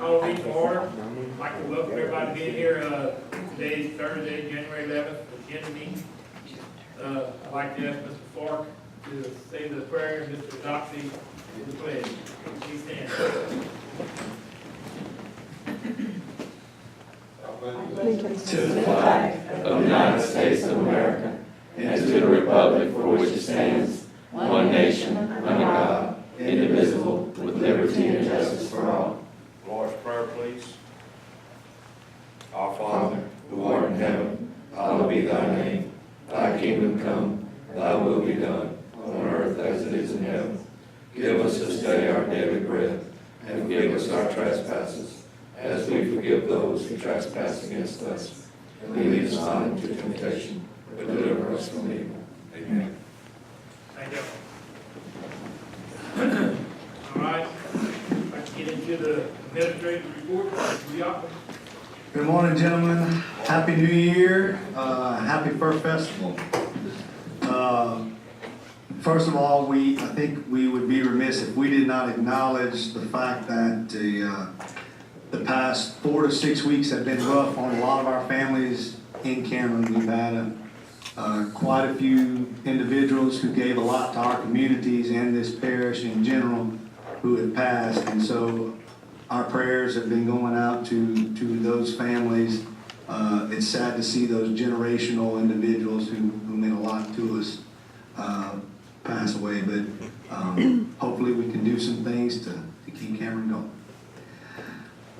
Call meeting to order. I'd like to welcome everybody to be here. Today is Thursday, January 11th, agenda meeting. I'd like to ask Mr. Clark to say the prayer, and Mr. Doxey to the pledge. Please stand. To the flag of the United States of America and to the republic for which it stands, one nation, under God, indivisible, with liberty and justice for all. Lord's Prayer, please. Our Father, who art in heaven, hallowed be thy name. Thy kingdom come, thy will be done, on earth as it is in heaven. Give us this day our daily bread, and forgive us our trespasses, as we forgive those who trespass against us. And lead us not into temptation, but deliver us from evil. Amen. Thank you. All right. I'd like to get into the administrative report. Good morning, gentlemen. Happy New Year. Happy Fur Festival. First of all, I think we would be remiss if we did not acknowledge the fact that the past 4 to 6 weeks have been rough on a lot of our families in Cameron. We've had quite a few individuals who gave a lot to our communities and this parish in general who have passed, and so our prayers have been going out to those families. It's sad to see those generational individuals who meant a lot to us pass away, but hopefully we can do some things to keep Cameron going.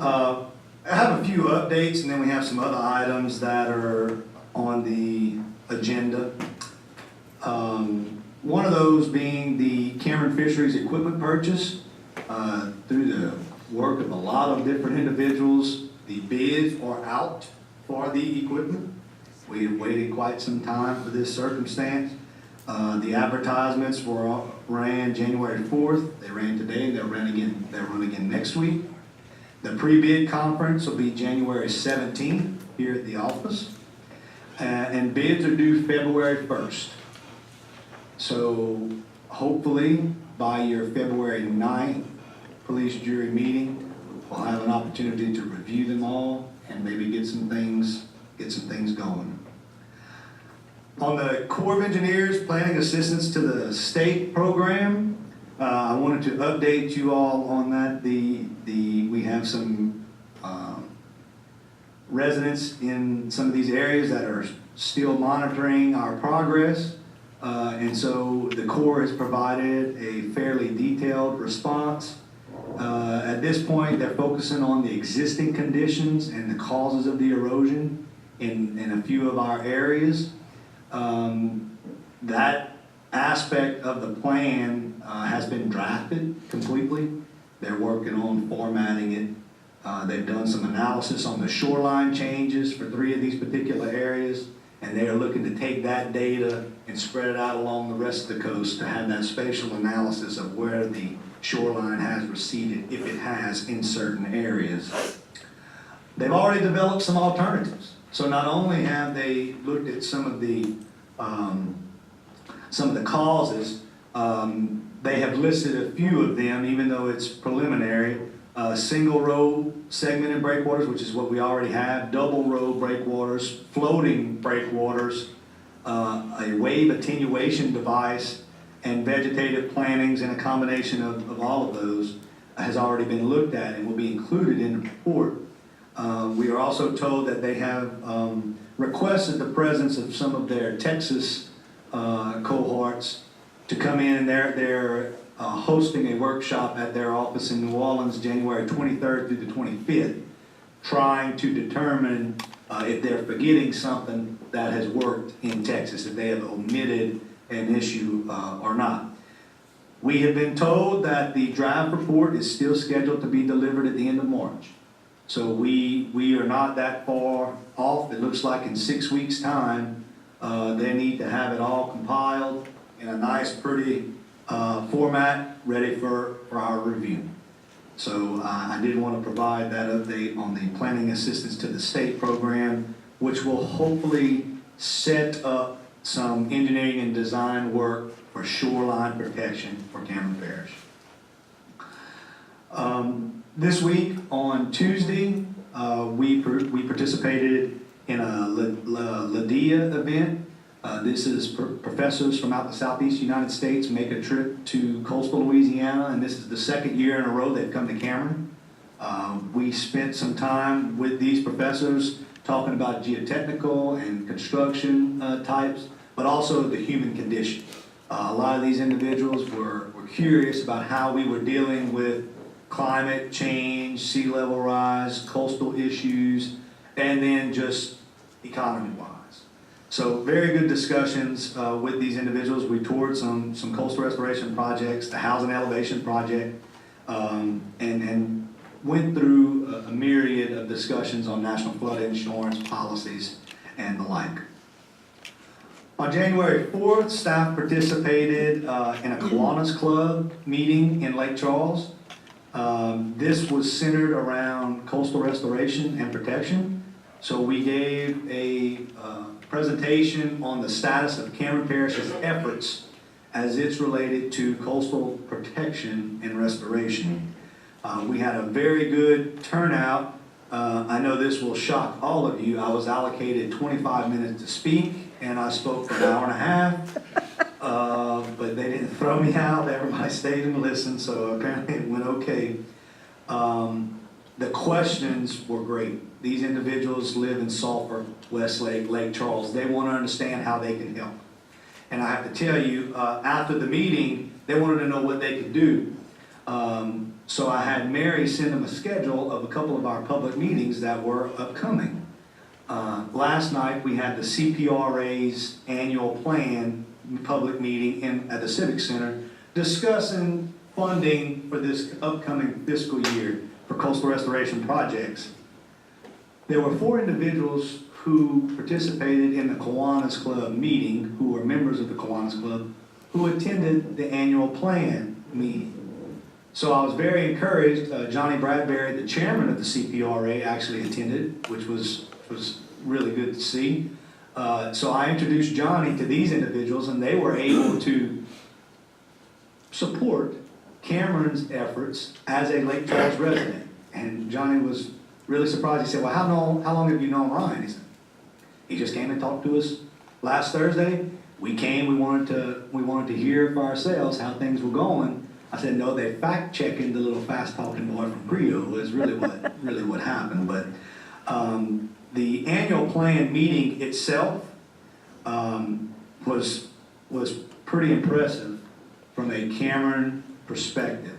I have a few updates, and then we have some other items that are on the agenda. One of those being the Cameron Fisheries equipment purchase. Through the work of a lot of different individuals, the bids are out for the equipment. We have waited quite some time for this circumstance. The advertisements ran January 4th. They ran today, and they'll run again next week. The pre-bid conference will be January 17th here at the office. And bids are due February 1st. So hopefully by your February 9th police jury meeting, we'll have an opportunity to review them all and maybe get some things going. On the Corps of Engineers Planning Assistance to the State program, I wanted to update you all on that. We have some residents in some of these areas that are still monitoring our progress, and so the Corps has provided a fairly detailed response. At this point, they're focusing on the existing conditions and the causes of the erosion in a few of our areas. That aspect of the plan has been drafted completely. They're working on formatting it. They've done some analysis on the shoreline changes for 3 of these particular areas, and they are looking to take that data and spread it out along the rest of the coast to have that spatial analysis of where the shoreline has receded, if it has, in certain areas. They've already developed some alternatives. So not only have they looked at some of the causes, they have listed a few of them, even though it's preliminary. Single row segmented breakwaters, which is what we already have, double row breakwaters, floating breakwaters, a wave attenuation device, and vegetative plantings, and a combination of all of those has already been looked at and will be included in the report. We are also told that they have requested the presence of some of their Texas cohorts to come in, and they're hosting a workshop at their office in New Orleans January 23rd through the 25th, trying to determine if they're forgetting something that has worked in Texas, if they have omitted an issue or not. We have been told that the draft report is still scheduled to be delivered at the end of March. So we are not that far off. It looks like in 6 weeks' time, they need to have it all compiled in a nice, pretty format, ready for our review. So I did want to provide that update on the Planning Assistance to the State program, which will hopefully set up some engineering and design work for shoreline protection for Cameron Parish. This week, on Tuesday, we participated in a LADIA event. This is professors from out the southeast United States make a trip to coastal Louisiana, and this is the second year in a row they've come to Cameron. We spent some time with these professors talking about geotechnical and construction types, but also the human condition. A lot of these individuals were curious about how we were dealing with climate change, sea level rise, coastal issues, and then just economy-wise. So very good discussions with these individuals. We toured some coastal restoration projects, the housing elevation project, and went through a myriad of discussions on national flood insurance policies and the like. On January 4th, staff participated in a Kiwanis Club meeting in Lake Charles. This was centered around coastal restoration and protection. So we gave a presentation on the status of Cameron Parish's efforts as it's related to coastal protection and restoration. We had a very good turnout. I know this will shock all of you. I was allocated 25 minutes to speak, and I spoke for an hour and a half. But they didn't throw me out. Everybody stayed and listened, so apparently it went okay. The questions were great. These individuals live in Sulphur, Westlake, Lake Charles. They want to understand how they can help. And I have to tell you, after the meeting, they wanted to know what they could do. So I had Mary send them a schedule of a couple of our public meetings that were upcoming. Last night, we had the CPRA's annual plan public meeting at the Civic Center discussing funding for this upcoming fiscal year for coastal restoration projects. There were 4 individuals who participated in the Kiwanis Club meeting, who were members of the Kiwanis Club, who attended the annual plan meeting. So I was very encouraged. Johnny Bradbury, the chairman of the CPRA, actually attended, which was really good to see. So I introduced Johnny to these individuals, and they were able to support Cameron's efforts as a Lake Charles resident. And Johnny was really surprised. He said, well, how long have you known Ryan? He said, he just came and talked to us last Thursday. We came, we wanted to hear for ourselves how things were going. I said, no, they're fact-checking the little fast-talking boy from Creole was really what happened. But the annual plan meeting itself was pretty impressive from a Cameron perspective.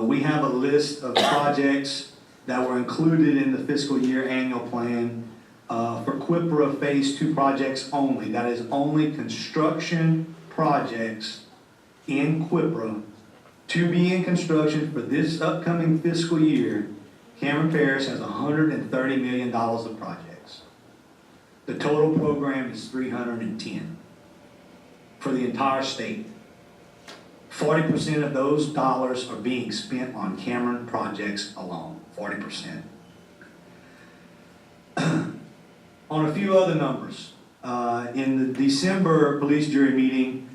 We have a list of projects that were included in the fiscal year annual plan for QIPRA Phase 2 projects only. That is only construction projects in QIPRA to be in construction for this upcoming fiscal year. Cameron Parish has $130 million of projects. The total program is $310 for the entire state. 40% of those dollars are being spent on Cameron projects alone, 40%. On a few other numbers, in the December police jury meeting,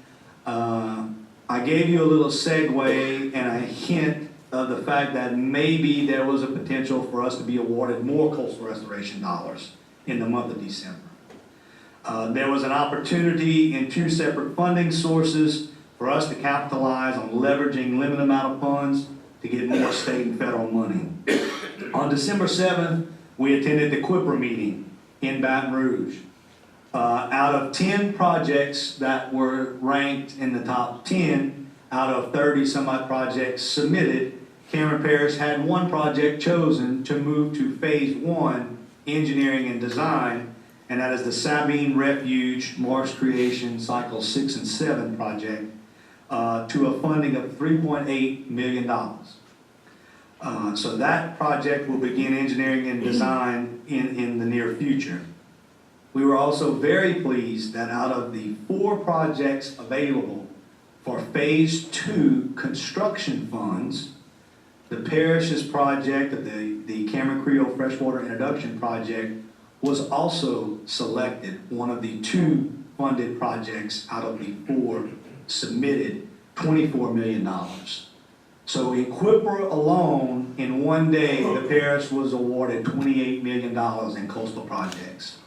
I gave you a little segue and a hint of the fact that maybe there was a potential for us to be awarded more coastal restoration dollars in the month of December. There was an opportunity in 2 separate funding sources for us to capitalize on leveraging limited amount of funds to get more state and federal money. On December 7th, we attended the QIPRA meeting in Baton Rouge. Out of 10 projects that were ranked in the top 10, out of 30 some odd projects submitted, Cameron Parish had 1 project chosen to move to Phase 1 engineering and design, and that is the Sabine Refuge Marsh Creation Cycle 6 and 7 project, to a funding of $3.8 million. So that project will begin engineering and design in the near future. We were also very pleased that out of the 4 projects available for Phase 2 construction funds, the Parish's project of the Cameron Creole Freshwater Introduction Project was also selected, one of the 2 funded projects out of the 4 submitted, $24 million. So in Quipper alone, in one day, the parish was awarded $28 million in coastal projects.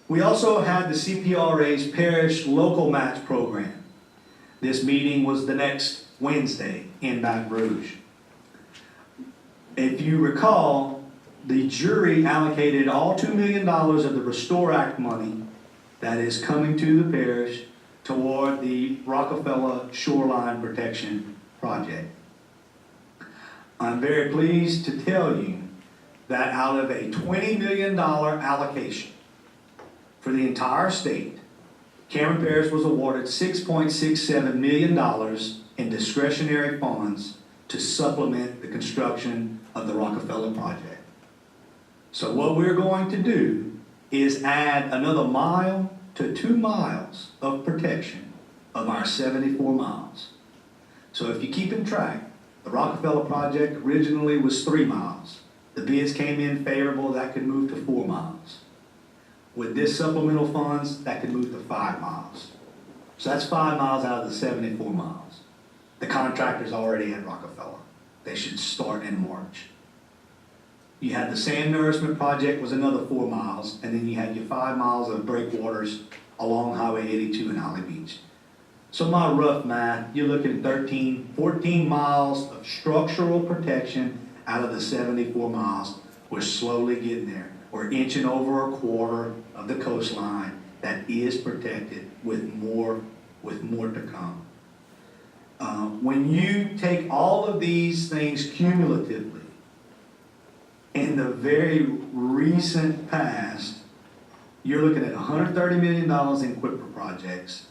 We also had the CPRA's Parish Local Match Program. This meeting was the next Wednesday in Baton Rouge. If you recall, the jury allocated all $2 million of the Restore Act money that is coming to the parish toward the Rockefeller Shoreline Protection Project. I'm very pleased to tell you that out of a $20 million allocation for the entire state, Cameron Parish was awarded $6.67 million in discretionary funds to supplement the construction of the Rockefeller project. So what we're going to do is add another mile to 2 miles of protection of our 74 miles. So if you keep in track, the Rockefeller project originally was 3 miles. The bids came in favorable, that could move to 4 miles. With this supplemental funds, that could move to 5 miles. So that's 5 miles out of the 74 miles. The contractor's already at Rockefeller. They should start in March. You had the sand nourishment project was another 4 miles, and then you had your 5 miles of breakwaters along Highway 82 in Holly Beach. So my rough math, you're looking at 14 miles of structural protection out of the 74 miles. We're slowly getting there. We're inching over a quarter of the coastline that is protected with more to come. When you take all of these things cumulatively, in the very recent past, you're looking at $130 million in Quipper projects,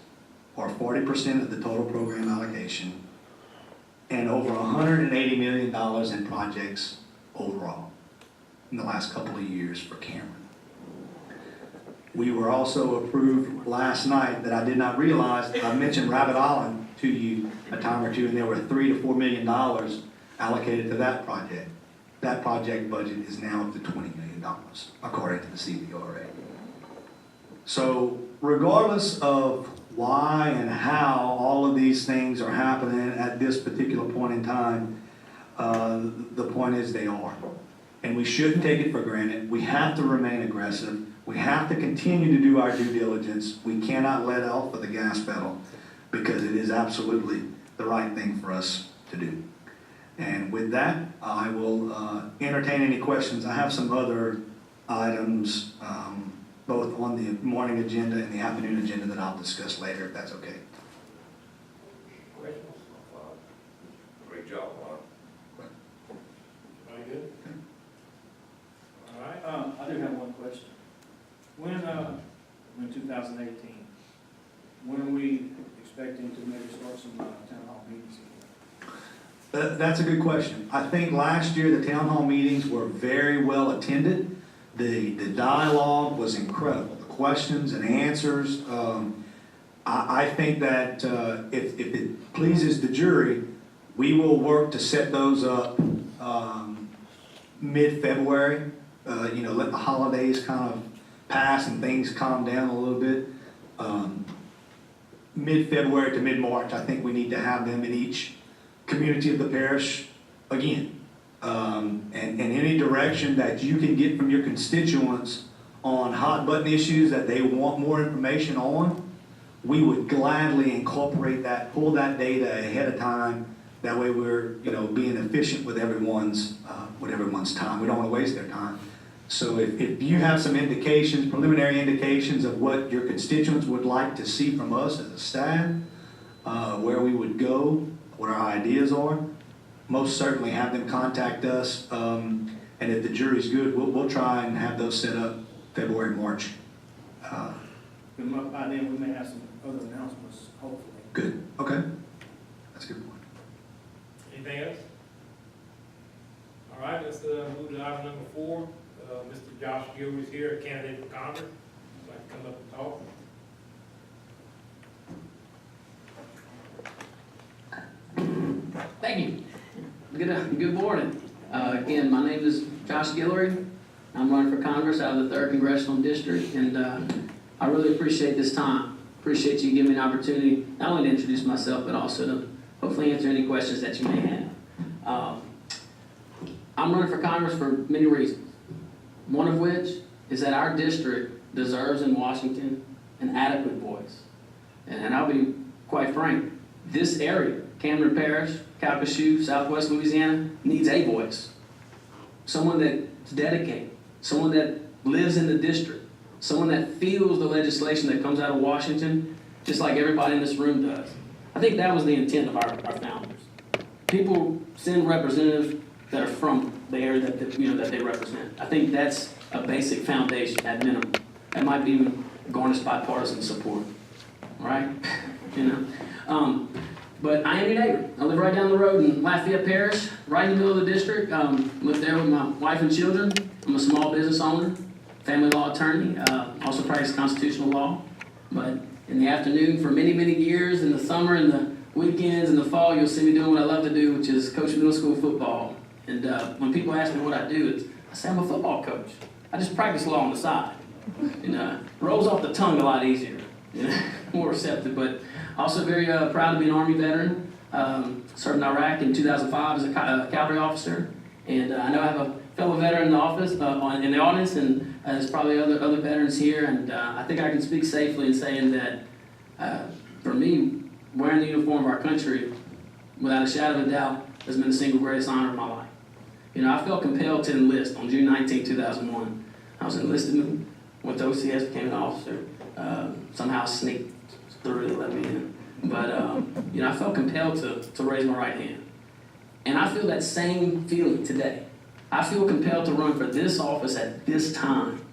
or 40% of the total program allocation, and over $180 million in projects overall in the last couple of years for Cameron. We were also approved last night that I did not realize, I mentioned Rabbit Island to you a time or two, and there were $3 to $4 million allocated to that project. That project budget is now up to $20 million, according to the CPRA. So regardless of why and how all of these things are happening at this particular point in time, the point is they are. And we shouldn't take it for granted. We have to remain aggressive. We have to continue to do our due diligence. We cannot let off of the gas pedal because it is absolutely the right thing for us to do. And with that, I will entertain any questions. I have some other items, both on the morning agenda and the afternoon agenda that I'll discuss later, if that's okay. Questions? Great job, Ron. Everybody good? All right. I do have one question. When 2018, when are we expecting to maybe start some town hall meetings again? That's a good question. I think last year the town hall meetings were very well attended. The dialogue was incredible. The questions and answers. I think that if it pleases the jury, we will work to set those up mid-February. Let the holidays kind of pass and things calm down a little bit. Mid-February to mid-March, I think we need to have them in each community of the parish again. And any direction that you can get from your constituents on hot button issues that they want more information on, we would gladly incorporate that, pull that data ahead of time. That way we're being efficient with everyone's time. We don't want to waste their time. So if you have some indications, preliminary indications of what your constituents would like to see from us as a staff, where we would go, what our ideas are, most certainly have them contact us. And if the jury's good, we'll try and have those set up February, March. By then, we may have some other announcements, hopefully. Good. Okay. That's a good point. Anything else? All right, let's move to item number 4. Mr. Josh Gilbert is here, a candidate for Congress. Would like to come up and talk. Thank you. Good morning. Again, my name is Josh Guillory. I'm running for Congress out of the 3rd Congressional District, and I really appreciate this time. Appreciate you giving me an opportunity not only to introduce myself, but also to hopefully answer any questions that you may have. I'm running for Congress for many reasons. One of which is that our district deserves in Washington an adequate voice. And I'll be quite frank, this area, Cameron Parish, Calcasieu, Southwest Louisiana, needs a voice. Someone that's dedicated, someone that lives in the district, someone that feels the legislation that comes out of Washington, just like everybody in this room does. I think that was the intent of our founders. People send representatives that are from the area that they represent. I think that's a basic foundation at minimum. That might be even garnished bipartisan support, right? But I am your neighbor. I live right down the road in Lafayette Parish, right in the middle of the district. Live there with my wife and children. I'm a small business owner, family law attorney, also practice constitutional law. But in the afternoon, for many, many years, in the summer, in the weekends, in the fall, you'll see me doing what I love to do, which is coach middle school football. And when people ask me what I do, I say I'm a football coach. I just practice law on the side. And rolls off the tongue a lot easier, more receptive. But also very proud to be an Army veteran. Served in Iraq in 2005 as a cavalry officer. And I know I have a fellow veteran in the office, in the audience, and there's probably other veterans here. And I think I can speak safely in saying that for me, wearing the uniform of our country, without a shadow of a doubt, has been the single greatest honor of my life. I felt compelled to enlist on June 19, 2001. I was enlisted, went to OCS, became an officer, somehow sneaked through to let me in. But, I felt compelled to raise my right hand. And I feel that same feeling today. I feel compelled to run for this office at this time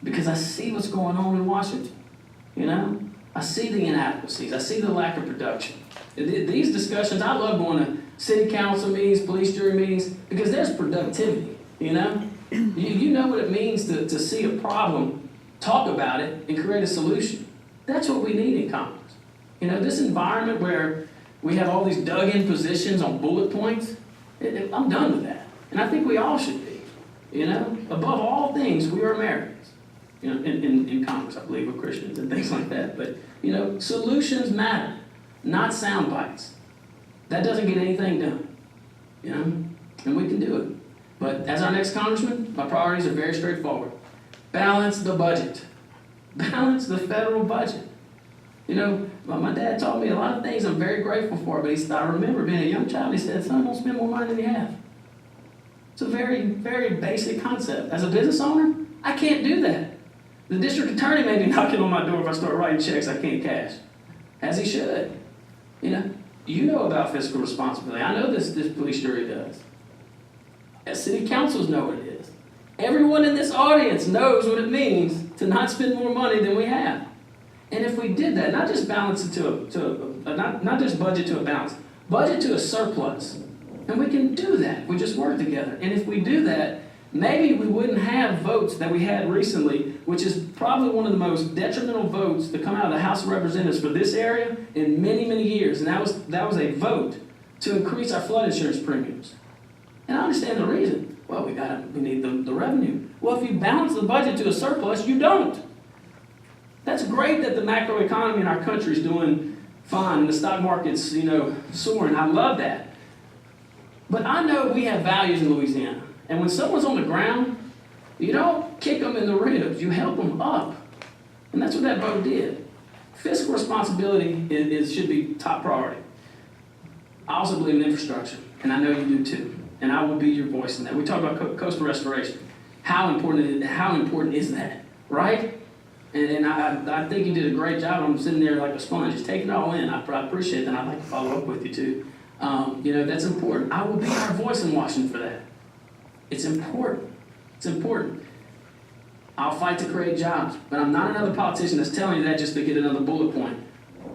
because I see what's going on in Washington. I see the inadequacies. I see the lack of production. These discussions, I love going to city council meetings, police jury meetings, because there's productivity, You know what it means to see a problem, talk about it, and create a solution. That's what we need in Congress. This environment where we have all these dug-in positions on bullet points, I'm done with that. And I think we all should be. Above all things, we are Americans. In Congress, I believe we're Christians and things like that. But, solutions matter, not sound bites. That doesn't get anything done, and we can do it. But as our next congressman, my priorities are very straightforward. Balance the budget. Balance the federal budget. My dad taught me a lot of things I'm very grateful for, but I remember being a young child, he said, son, don't spend more money than you have. It's a very, very basic concept. As a business owner, I can't do that. The district attorney may be knocking on my door if I start writing checks I can't cash, as he should. You know about fiscal responsibility. I know this police jury does. As city councils know what it is. Everyone in this audience knows what it means to not spend more money than we have. And if we did that, not just balance it not just budget to a balance, budget to a surplus. And we can do that if we just work together. And if we do that, maybe we wouldn't have votes that we had recently, which is probably one of the most detrimental votes to come out of the House of Representatives for this area in many, many years. And that was a vote to increase our flood insurance premiums. And I understand the reason. Well, we need the revenue. Well, if you balance the budget to a surplus, you don't. That's great that the macroeconomy in our country is doing fine and the stock market's, soaring. I love that. But I know we have values in Louisiana. And when someone's on the ground, you don't kick them in the ribs, you help them up. And that's what that vote did. Fiscal responsibility should be top priority. I also believe in infrastructure, and I know you do too. And I will be your voice in that. We talk about coastal restoration. How important is that, right? And I think you did a great job. I'm sitting there like a sponge, just taking it all in. I appreciate that. I'd like to follow up with you too. That's important. I will be our voice in Washington for that. It's important. It's important. I'll fight to create jobs, but I'm not another politician that's telling you that just to get another bullet point.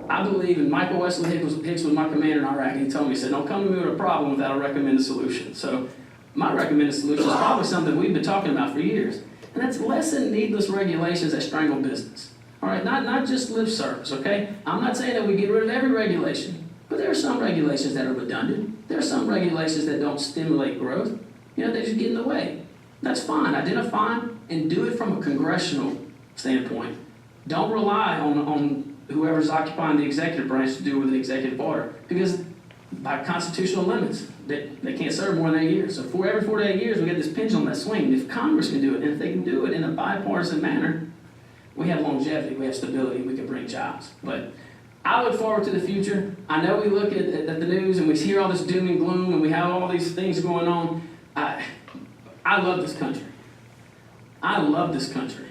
I believe in Michael Wesley Hicks was my commander in Iraq, and he told me, he said, don't come to me with a problem without a recommended solution. So my recommended solution is probably something we've been talking about for years, and that's lessen needless regulations that strangle business. All right, not just lip service, okay? I'm not saying that we get rid of every regulation, but there are some regulations that are redundant. There are some regulations that don't stimulate growth. They just get in the way. That's fine. Identify them and do it from a congressional standpoint. Don't rely on whoever's occupying the executive branch to do with an executive order, because by constitutional limits, they can't serve more than 8 years. So for every 4 to 8 years, we get this pendulum that swings. If Congress can do it, and if they can do it in a bipartisan manner, we have longevity, we have stability, we can bring jobs. But I look forward to the future. I know we look at the news and we hear all this doom and gloom and we have all these things going on. I love this country. I love this country.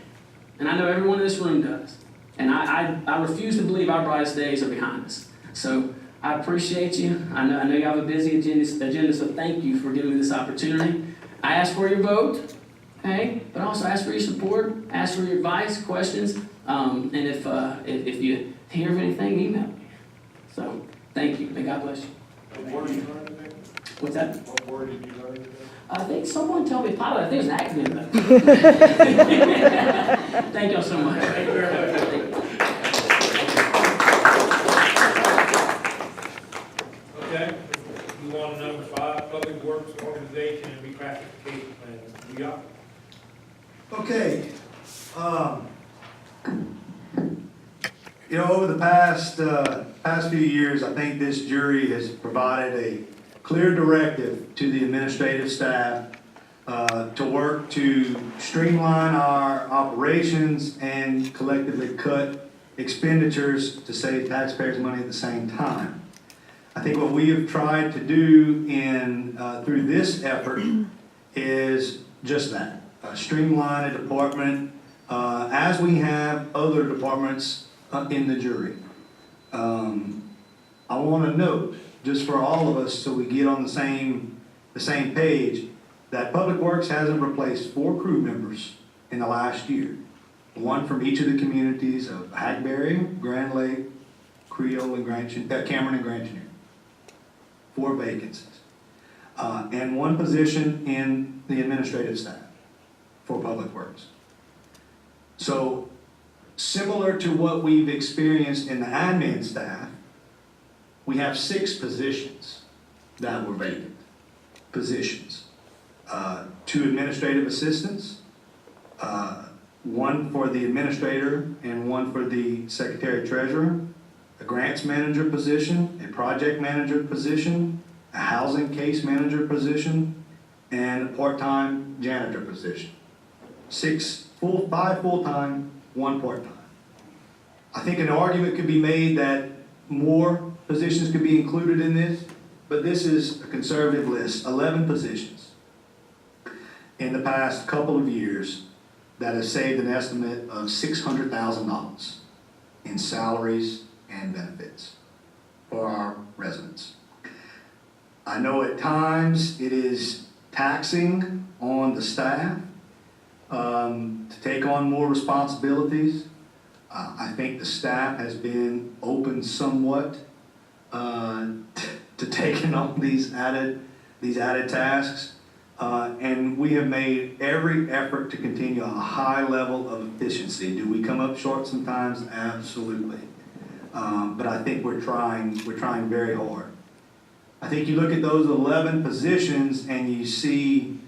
And I know everyone in this room does. And I refuse to believe our brightest days are behind us. So I appreciate you. I know you have a busy agenda, so thank you for giving me this opportunity. I ask for your vote, okay? But also ask for your support, ask for your advice, questions, and if you hear of anything, email me. So thank you. May God bless you. What word did you learn today? What's that? What word did you learn today? I think someone told me pilot. I think it was an acronym. Thank y'all so much. Thank you very much. Okay, move on to number 5, Public Works Organization and Reclassification Plan. We got Okay. Over the past few years, I think this jury has provided a clear directive to the administrative staff to work to streamline our operations and collectively cut expenditures to save taxpayers' money at the same time. I think what we have tried to do through this effort is just that, streamline a department as we have other departments in the jury. I want to note, just for all of us, so we get on the same page, that Public Works hasn't replaced 4 crew members in the last year. 1 from each of the communities of Hackberry, Grand Lake, Creole, and Cameron and Grand Chenier. 4 vacancies. And 1 position in the administrative staff for Public Works. So, similar to what we've experienced in the admin staff, we have 6 positions that were vacant positions. 2 administrative assistants, 1 for the administrator and 1 for the secretary treasurer, a grants manager position, a project manager position, a housing case manager position, and a part-time janitor position. 5 full-time, 1 part-time. I think an argument could be made that more positions could be included in this, but this is a conservative list, 11 positions in the past couple of years that has saved an estimate of $600,000 in salaries and benefits for our residents. I know at times it is taxing on the staff to take on more responsibilities. I think the staff has been open somewhat to taking on these added tasks, and we have made every effort to continue a high level of efficiency. Do we come up short sometimes? Absolutely. But I think we're trying very hard. I think you look at those 11 positions and you see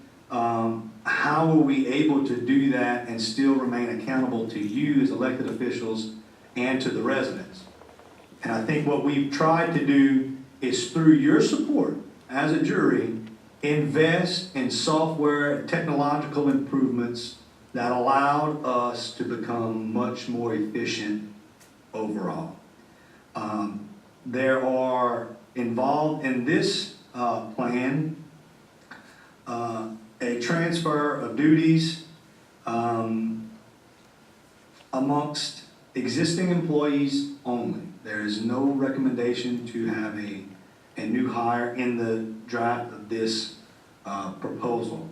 how are we able to do that and still remain accountable to you as elected officials and to the residents. And I think what we've tried to do is, through your support as a jury, invest in software and technological improvements that allowed us to become much more efficient overall. There are involved in this plan a transfer of duties amongst existing employees only. There is no recommendation to have a new hire in the draft of this proposal.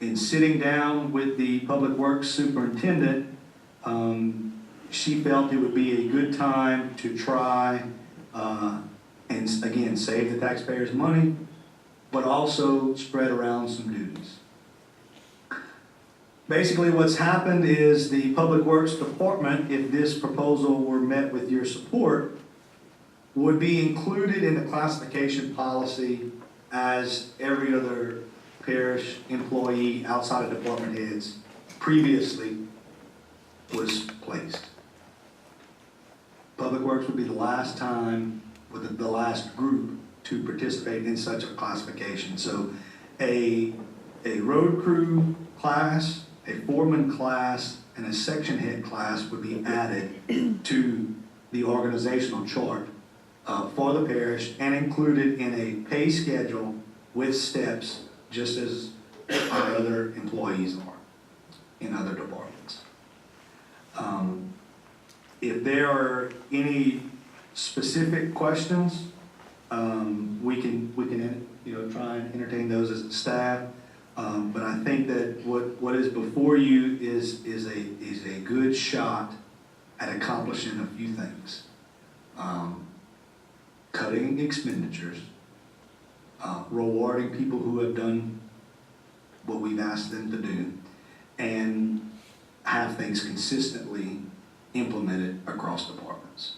In sitting down with the Public Works Superintendent, she felt it would be a good time to try and again save the taxpayers money, but also spread around some duties. Basically what's happened is the Public Works Department, if this proposal were met with your support, would be included in the classification policy as every other parish employee outside of department heads previously was placed. Public Works would be the last time with the last group to participate in such a classification. So a road crew class, a foreman class, and a section head class would be added to the organizational chart for the parish and included in a pay schedule with steps, just as our other employees are in other departments. If there are any specific questions, we can try and entertain those as a staff. But I think that what is before you is a good shot at accomplishing a few things. Cutting expenditures, rewarding people who have done what we've asked them to do, and have things consistently implemented across departments.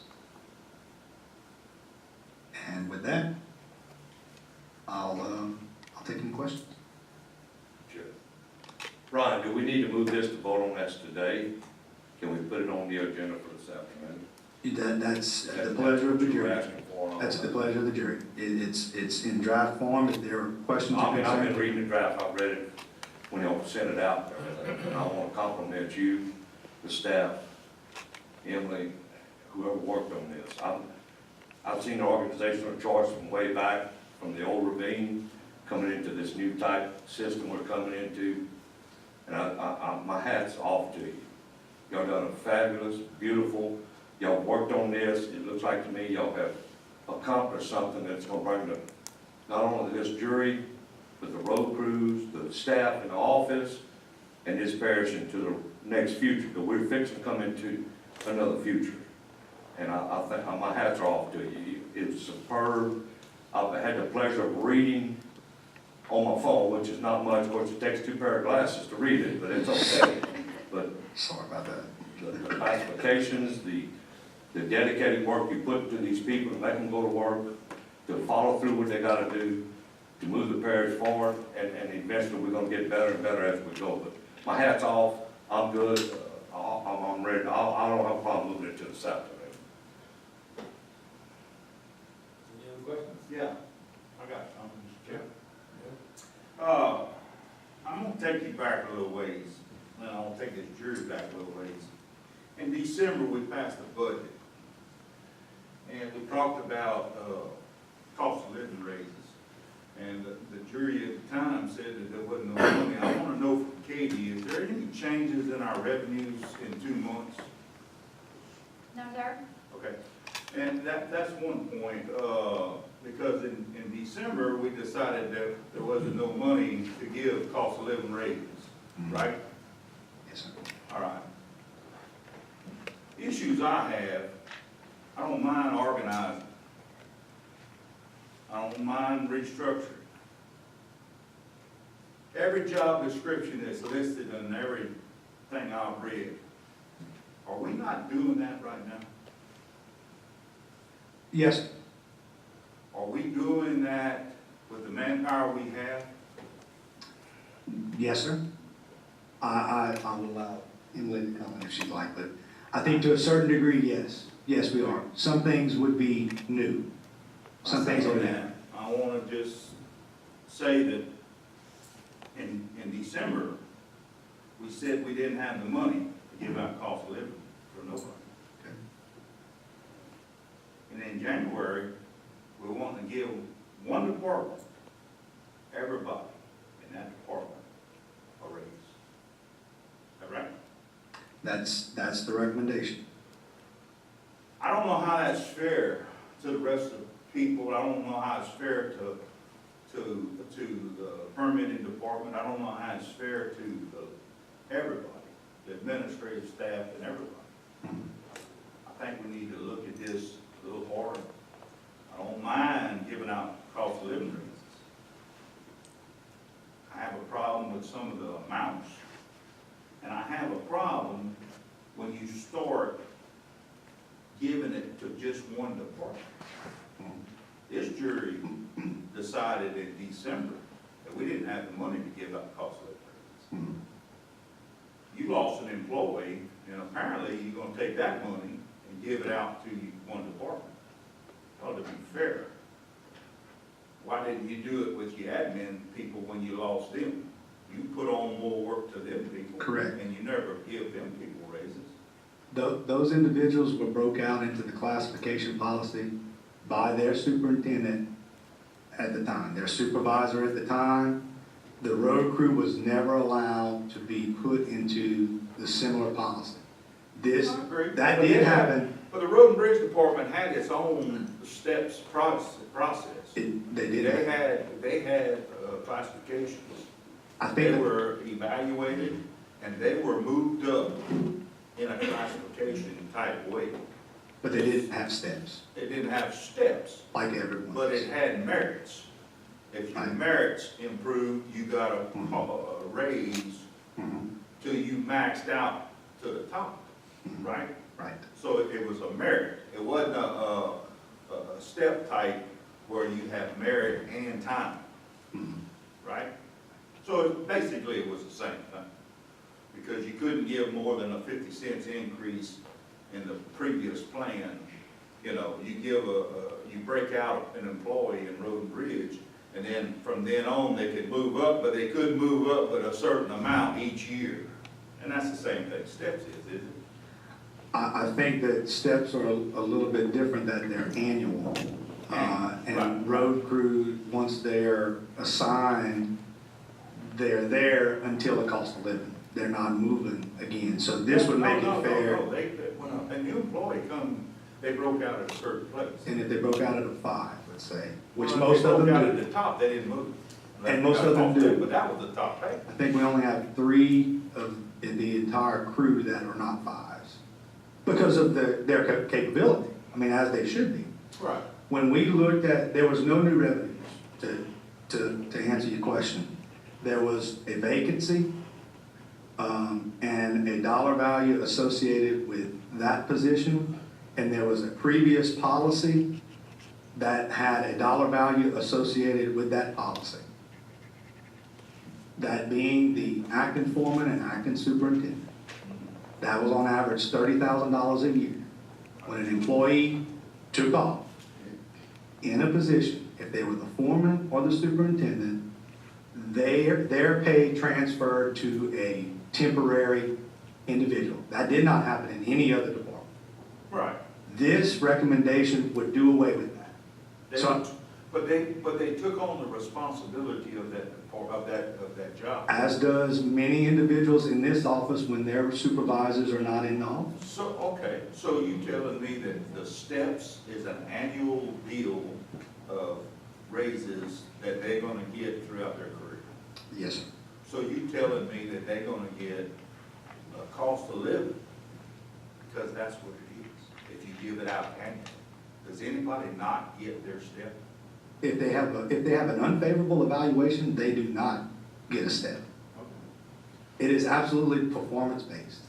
And with that, I'll take any questions. Sure. Ryan, do we need to move this to vote on this today? Can we put it on the agenda for this afternoon? That's the pleasure of the That's what you're jury. asking for and all That's the that. pleasure of the jury. It's in draft form. If there are questions or I've been concerns. reading the draft, I've read it when y'all sent it out and everything, and I want to compliment you, the staff, Emily, whoever worked on this. I've seen the organizational charts from way back, from the old ravine, coming into this new type system we're coming into, and my hat's off to you. Y'all done a fabulous, beautiful, y'all worked on this. It looks like to me y'all have accomplished something that's gonna bring the, not only this jury, but the road crews, the staff in the office, and this parish into the next future, because we're fixing to come into another future. And I think, my hats are off to you. It's superb. I've had the pleasure of reading on my phone, which is not much. Of course, it takes 2 pair of glasses to read it, but it's okay. But Sorry about that. the classifications, the dedicated work you put to these people to make them go to work, to follow through what they gotta do, to move the parish forward, and eventually we're gonna get better and better as we go. But my hat's off. I'm good. I'm ready. I don't have a problem moving it to the south. Any other questions? Yeah, I got something, Mr. Chairman. I'm gonna take you back a little ways, and I'm gonna take this jury back a little ways. In December, we passed the budget, and we talked about, cost of living raises. And the jury at the time said that there wasn't no money. I wanna know from Katie, is there any changes in our revenues in 2 months? No, sir. Okay, and that's one point, because in December, we decided that there wasn't no money to give cost of living raises, right? Yes, sir. All right. Issues I have, I don't mind organizing. I don't mind restructuring. Every job description is listed in everything I've read. Are we not doing that right now? Yes, Are we doing that with the manpower we have? yes, sir. I will allow Emily to comment if she'd like, but I think to a certain degree, yes. Yes, we are. Some things would be new. Some things are new. I wanna just say that in December, we said we didn't have the money to give out cost of living for nobody. Okay. And in January, we want to give one department, everybody in that department, a raise. Is that right? That's the recommendation. I don't know how that's fair to the rest of the people. I don't know how it's fair to the permitting department. I don't know how it's fair to everybody, the administrative staff and everybody. I think we need to look at this a little harder. I don't mind giving out cost of living raises. I have a problem with some of the amounts. And I have a problem when you start giving it to just one department. This jury decided in December that we didn't have the money to give out cost of living raises. You lost an employee, and apparently you're gonna take that money and give it out to one department. ought to be fair. Why didn't you do it with your admin people when you lost them? You put on more work to them people. Correct. And you never give them people raises. Those individuals were broke out into the classification policy by their superintendent at the time, their supervisor at the time. The road crew was never allowed to be put into the similar policy. I agree. That But did they happen. had- But the Road and Bridge Department had its own steps process. They They did. had classifications. I They think, were evaluated and they were moved up in a classification type way. but they didn't have steps It didn't have steps, like everyone. but it had merits. If your Right. merits improved, you got a raise Mhm. till you maxed out to the top, right? Right. So it was a merit. It wasn't a step type where you have merit and time, Mhm. right? So basically, it was the same thing. Because you couldn't give more than a 50 cents increase in the previous plan. You know, you break out an employee in Road and Bridge, and then from then on, they could move up, but they couldn't move up but a certain amount each year. And that's the same thing steps is, isn't it? I think that steps are a little bit different, that they're annual. And Right. road crew, once they're assigned, they're there until the cost of living. They're not moving again. So this would make No, it fair. No, when a new employee come, they broke out at a certain place. And if they broke out at a 5, let's say, which Well, most they of broke out them at do. the top, they didn't move. And most of them do. But that was the top pay. I think we only have 3 in the entire crew that are not 5s because of their capability. I mean, as they should be. Right. When we looked at, there was no new revenues, to answer your question. There was a vacancy, and a dollar value associated with that position, and there was a previous policy that had a dollar value associated with that policy. That being the acting foreman and acting superintendent. That was on average $30,000 a year. When an employee took off in a position, if they were the foreman or the superintendent, their pay transferred to a temporary individual. That did not happen in any other department. Right. This recommendation would do away with that. They- So- But they took on the responsibility of that job. As does many individuals in this office when their supervisors are not in the office. So you telling me that the steps is an annual deal of raises that they're gonna get throughout their career? Yes, sir. So you telling me that they're gonna get a cost of living? Because that's what it is, if you give it out annually. Does anybody not get their step? If they have an unfavorable evaluation, they do not get a step. It is absolutely performance-based.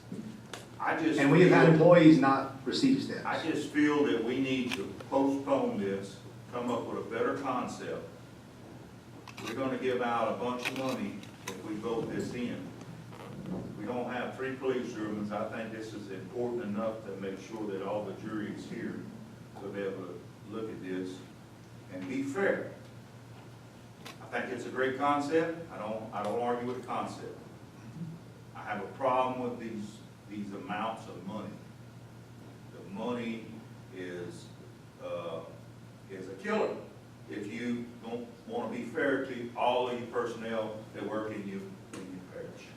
And we have had employees not receive steps. I just feel that we need to postpone this, come up with a better concept. We're gonna give out a bunch of money if we vote this in. We don't have 3 police jurymen. I think this is important enough to make sure that all the jury is here to be able to look at this and be fair. I think it's a great concept. I don't argue with the concept. I have a problem with these amounts of money. The money is a killer if you don't want to be fair to all of your personnel that work in your parish.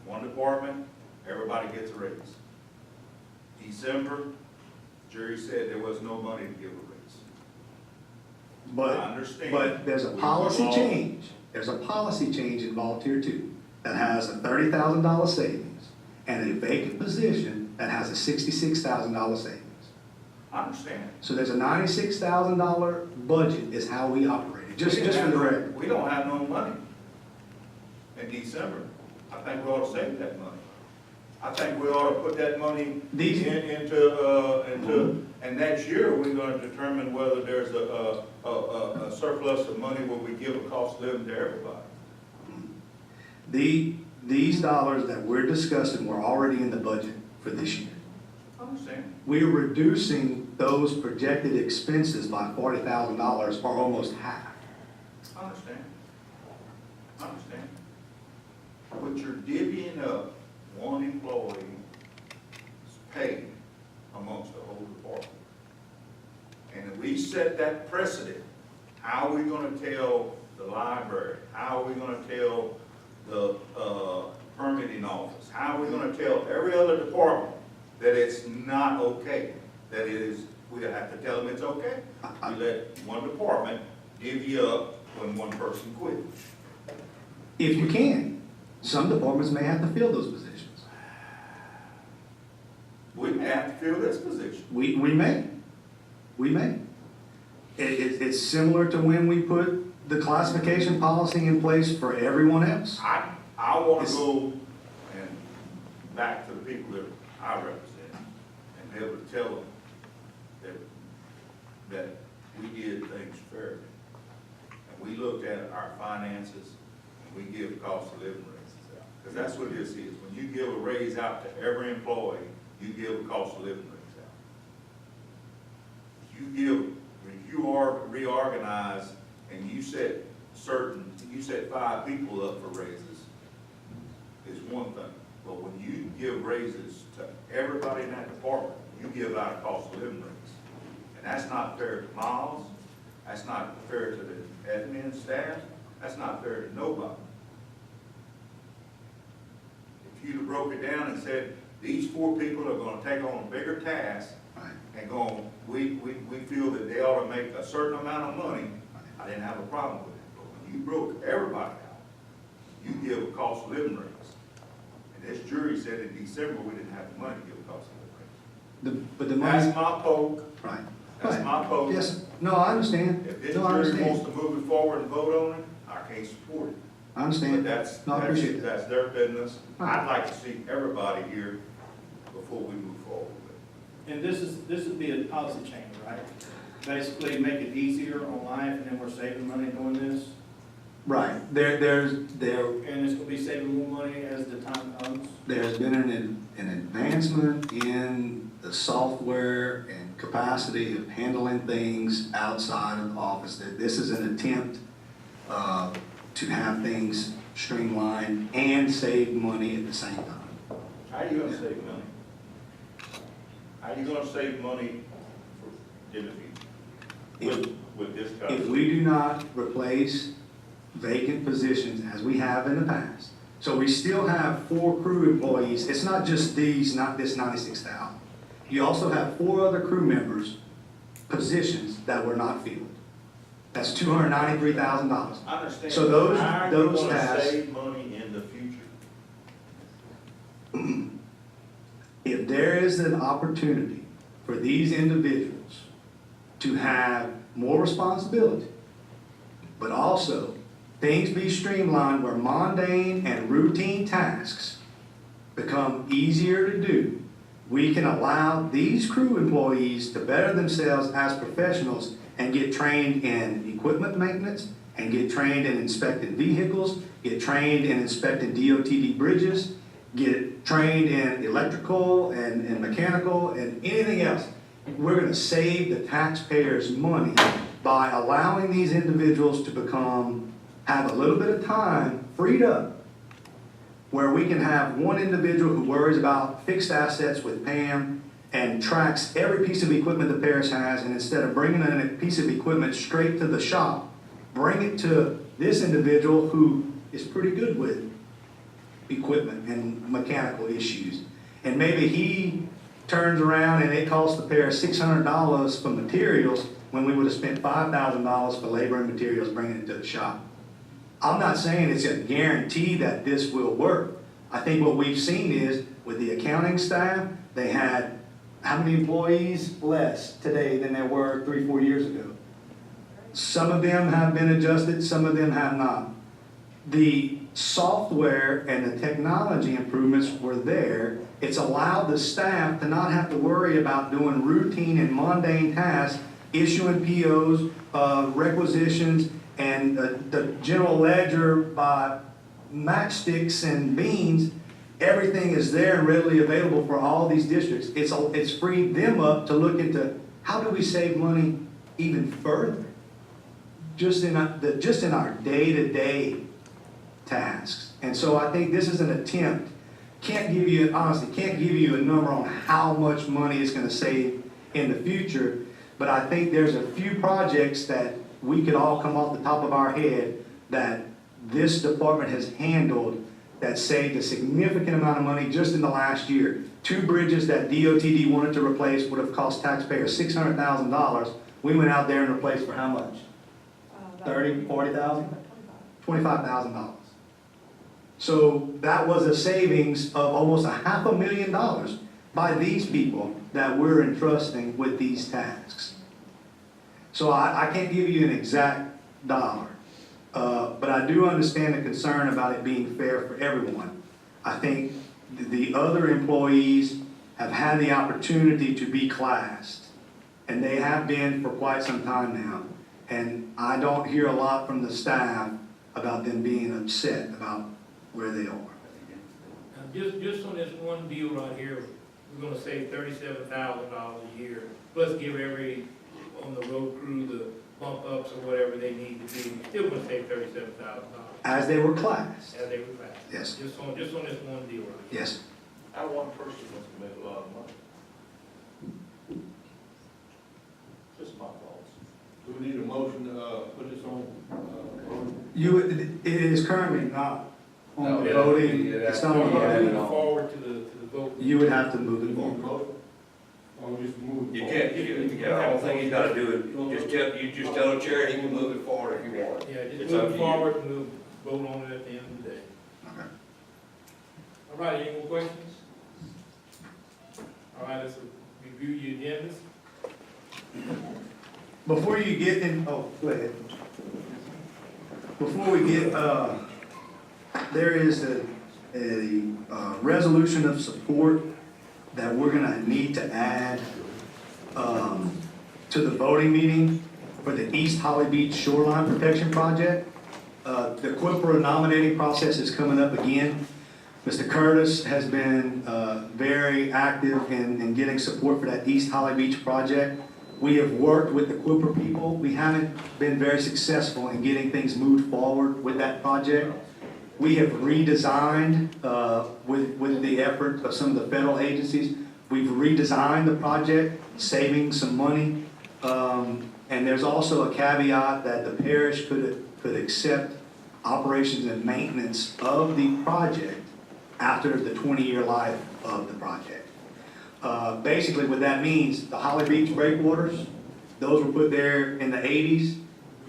One department, everybody gets a raise. December, jury said there was no money to give a raise. I understand. But there's a We policy all- change. There's a policy change involved here too, that has a $30,000 savings and a vacant position that has a $66,000 savings. I understand. So there's a $96,000 budget is how we operate it, just for the record. We don't have no money in December. I think we ought to save that money. I think we ought to put that money These- into, and next year, we're gonna determine whether there's a surplus of money where we give a cost of living to everybody. These dollars that we're discussing were already in the budget for this year. I understand. We are reducing those projected expenses by $40,000 are almost half. I understand. I understand. But you're divvying up one employee's pay amongst the whole department. And if we set that precedent, how are we gonna tell the library? How are we gonna tell the, permitting office? How are we gonna tell every other department that it's not okay? That it is, we have to tell them it's okay? We let one department divvy up when one person quits. If you can, some departments may have to fill those positions. We have to fill this position. We may. It's similar to when we put the classification policy in place for everyone else. I wanna go and back to the people that I represent and be able to tell them that we did things fairly. And we looked at our finances and we give cost of living raises out. Because that's what this is. When you give a raise out to every employee, you give a cost of living raise out. When you are reorganized and you set 5 people up for raises, is one thing. But when you give raises to everybody in that department, you give out a cost of living raise. And that's not fair to Miles, that's not fair to the admin staff, that's not fair to nobody. If you'd have broke it down and said, these 4 people are gonna take on a bigger task, and we feel that they ought to make a certain amount of money, I didn't have a problem with it. But when you broke everybody out, you give a cost of living raise. And this jury said in December, we didn't have the money to give a cost of living raise. But the money. That's my poke, Right. that's my poke. Yes, no, I understand. If this No, I jury understand. wants to move it forward and vote on it, I can't support it. I But understand. that's, No, I appreciate that. that's their business. Right. I'd like to see everybody here before we move forward with it. And this would be a policy change, right? Basically make it easier on life, and then we're saving money doing this, Right, and it's gonna be saving more money as the time comes. there's been an advancement in the software and capacity of handling things outside of the office. That this is an attempt to have things streamlined and save money at the same time. How are you gonna save money? How are you gonna save money in the future with this kind If of? we do not replace vacant positions as we have in the past, so we still have 4 crew employees, it's not just these, not this 96,000. You also have 4 other crew members' positions that were not filled. That's $293,000. I understand. So those How are you gonna tasks- save money in the future? If there is an opportunity for these individuals to have more responsibility, but also things be streamlined where mundane and routine tasks become easier to do, we can allow these crew employees to better themselves as professionals and get trained in equipment maintenance, and get trained in inspecting vehicles, get trained in inspecting DOTD bridges, get trained in electrical and mechanical and anything else. We're gonna save the taxpayers money by allowing these individuals to have a little bit of time freed up where we can have one individual who worries about fixed assets with Pam and tracks every piece of equipment the parish has, and instead of bringing in a piece of equipment straight to the shop, bring it to this individual who is pretty good with equipment and mechanical issues. And maybe he turns around and it costs the parish $600 for materials when we would have spent $5,000 for labor and materials bringing it to the shop. I'm not saying it's a guarantee that this will work. I think what we've seen is with the accounting staff, they had how many employees less today than there were 3-4 years ago? Some of them have been adjusted, some of them have not. The software and the technology improvements were there. It's allowed the staff to not have to worry about doing routine and mundane tasks, issuing POs, requisitions, and the general ledger by matchsticks and beans. Everything is there and readily available for all these districts. It's freed them up to look into how do we save money even further? Just in our day-to-day tasks. And so I think this is an attempt, honestly, can't give you a number on how much money it's gonna save in the future, but I think there's a few projects that we could all come off the top of our head that this department has handled that saved a significant amount of money just in the last year. 2 bridges that DOTD wanted to replace would have cost taxpayers $600,000. We went out there and replaced for how much? 30, 40,000? $25,000. So that was a savings of almost $500,000 by these people that we're entrusting with these tasks. So I can't give you an exact dollar, but I do understand the concern about it being fair for everyone. I think the other employees have had the opportunity to be classed, and they have been for quite some time now. And I don't hear a lot from the staff about them being upset about where they are. Just on this one deal right here, we're gonna save $37,000 a year, plus give on the road crew the bump ups or whatever they need to do. Still gonna save $37,000 As they were classed. as they were back. Yes. Just on this one deal right here. Yes. How one person must make a lot of money. Just my thoughts. Do we need a motion to, put this on, It is currently not on the No, voting. yeah, It's So not we're on gonna the move ad. it forward to the vote. You would have to move do it we need a forward. motion? Or we just move it? You forward? can't, yeah, I don't think he's gotta do it, you just tell the chair he can move it forward if you want. Yeah, just It's up move to it you. forward and move, vote on it at the end of the day. Okay. All right, any more questions? All right, let's review your agendas. Before you get in, oh, go ahead. Before we get, there is a resolution of support that we're gonna need to add, to the voting meeting for the East Holly Beach Shoreline Protection Project. The Quipper nominating process is coming up again. Mr. Curtis has been, very active in getting support for that East Holly Beach project. We have worked with the Quipper people. We haven't been very successful in getting things moved forward with that project. We have redesigned, with the effort of some of the federal agencies, we've redesigned the project, saving some money. And there's also a caveat that the parish could accept operations and maintenance of the project after the 20-year life of the project. Basically what that means, the Holly Beach breakwaters, those were put there in the 80s.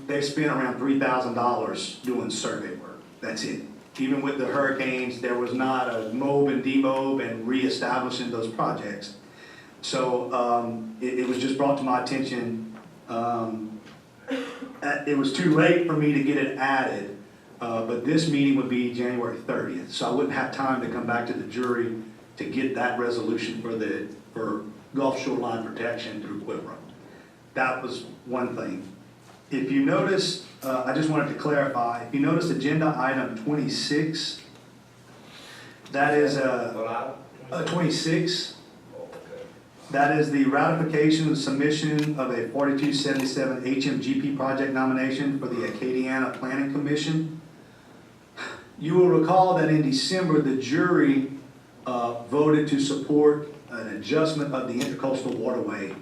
They spent around $3,000 doing survey work. That's it. Even with the hurricanes, there was not a mob and demob and reestablishing those projects. So it was just brought to my attention. It was too late for me to get it added, but this meeting would be January 30th. So I wouldn't have time to come back to the jury to get that resolution for Gulf Shoreline Protection through Quipper. That was one thing. If you notice, I just wanted to clarify, if you notice agenda item 26, that is What item? 26, Oh, okay. that is the ratification and submission of a 4277 HMGP project nomination for the Acadiana Planning Commission. You will recall that in December, the jury voted to support an adjustment of the intercoastal waterway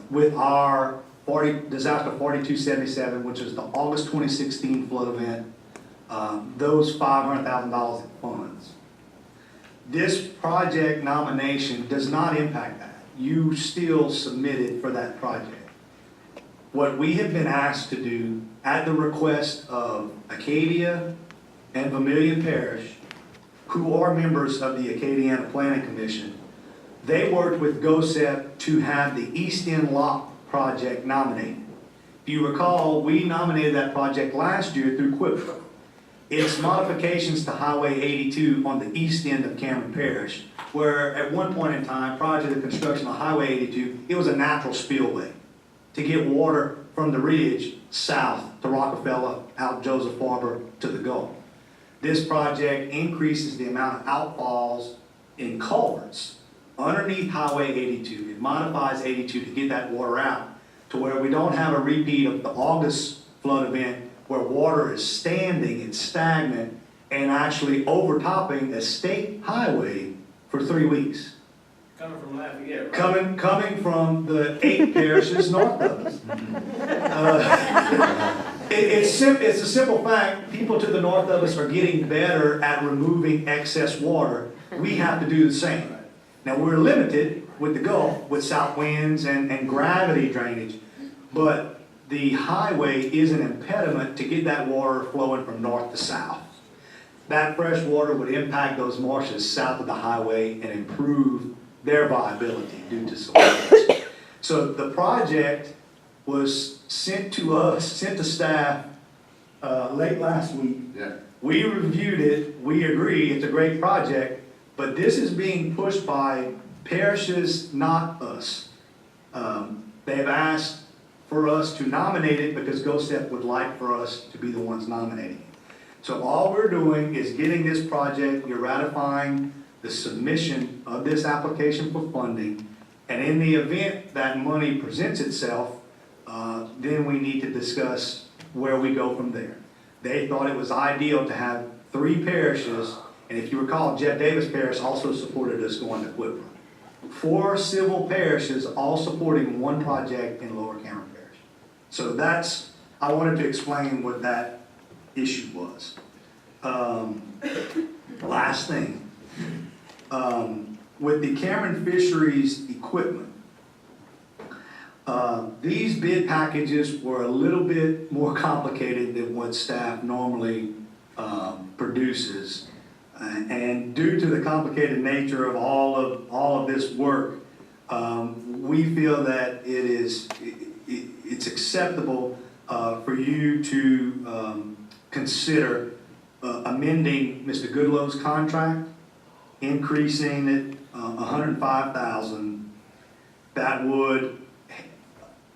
with our disaster 4277, which is the August 2016 flood event, those $500,000 in funds. This project nomination does not impact that. You still submitted for that project. What we have been asked to do at the request of Acadia and Vermilion Parish, who are members of the Acadiana Planning Commission, they worked with GOSEP to have the East End Lock project nominated. If you recall, we nominated that project last year through Quipper. It's modifications to Highway 82 on the east end of Cameron Parish, where at one point in time, prior to the construction of Highway 82, it was a natural spillway to get water from the ridge south to Rockefeller, out Joseph Harbor to the Gulf. This project increases the amount of outfalls in culverts underneath Highway 82. It modifies 82 to get that water out to where we don't have a repeat of the August flood event where water is standing, it's stagnant, and actually overtopping a state highway for 3 weeks. Coming from Lafayette, right? Coming from the 8 parishes north of us. It's a simple fact, people to the north of us are getting better at removing excess water. We have to do the same. Now, we're limited with the Gulf, with south winds and gravity drainage, but the highway is an impediment to get that water flowing from north to south. That fresh water would impact those marshes south of the highway and improve their viability due to soil. So the project was sent to staff late last week. Yeah. We reviewed it, we agree, it's a great project, but this is being pushed by parishes, not us. They have asked for us to nominate it because GoStep would like for us to be the ones nominating it. So all we're doing is getting this project, you're ratifying the submission of this application for funding, and in the event that money presents itself, then we need to discuss where we go from there. They thought it was ideal to have 3 parishes, and if you recall, Jeff Davis Parish also supported us going to Whitburn. 4 civil parishes all supporting one project in Lower Cameron Parish. So that's, I wanted to explain what that issue was. Last thing, with the Cameron Fisheries equipment, these bid packages were a little bit more complicated than what staff normally produces. And due to the complicated nature of all of this work, we feel that it's acceptable for you to consider amending Mr. Goodlow's contract, increasing it $105,000. That would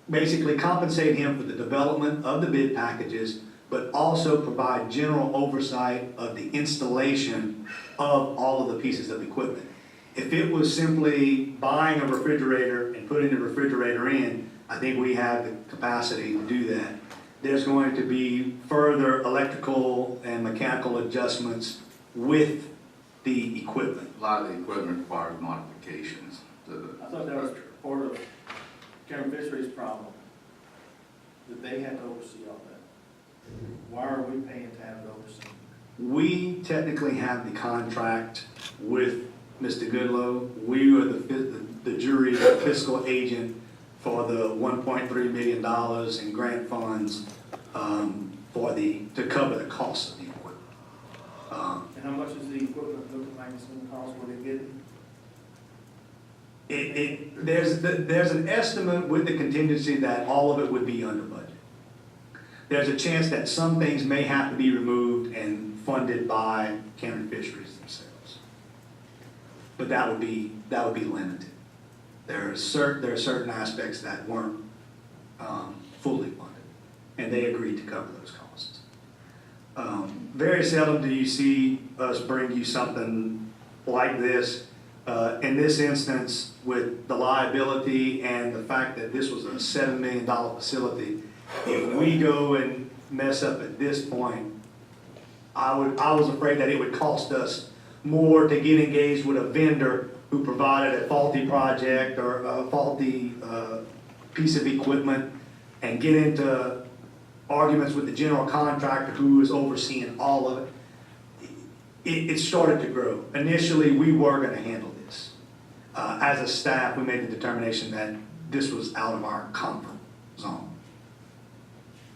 basically compensate him for the development of the bid packages, but also provide general oversight of the installation of all of the pieces of equipment. If it was simply buying a refrigerator and putting the refrigerator in, I think we have the capacity to do that. There's going to be further electrical and mechanical adjustments with the equipment. A lot of the equipment requires modifications. I thought that was part of Cameron Fisheries' problem, that they had to oversee all that. Why are we paying to have it overseen? We technically have the contract with Mr. Goodlow. We are the jury, the fiscal agent for the $1.3 million in grant funds to cover the cost of the equipment. And how much is the equipment looking like it's gonna cost, what they getting? There's an estimate with the contingency that all of it would be under budget. There's a chance that some things may have to be removed and funded by Cameron Fisheries themselves. But that would be limited. There are certain aspects that weren't fully funded, and they agreed to cover those costs. Very seldom do you see us bring you something like this. In this instance, with the liability and the fact that this was a $7 million facility, if we go and mess up at this point, I was afraid that it would cost us more to get engaged with a vendor who provided a faulty project or a faulty piece of equipment and get into arguments with the general contractor who is overseeing all of it. It started to grow. Initially, we were going to handle this. As a staff, we made the determination that this was out of our comfort zone.